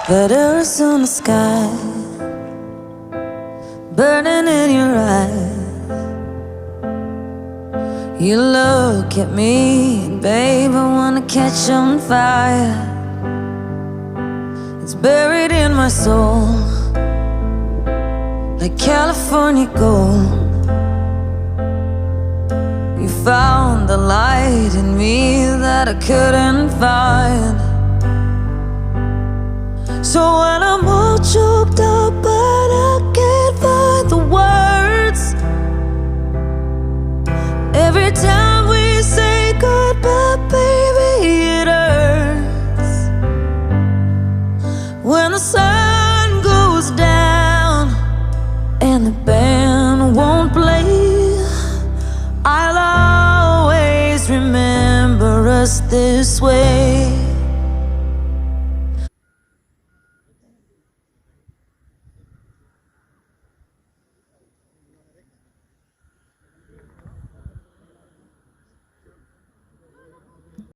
That Arizona sky burning in your eyes. You look at me, babe, I wanna catch on fire. It's buried in my soul like California gold. You found the light in me that I couldn't find. So when I'm all choked up but I can't find the words, every time we say goodbye, baby, it hurts. When the sun goes down and the band won't play, I'll always remember us this way.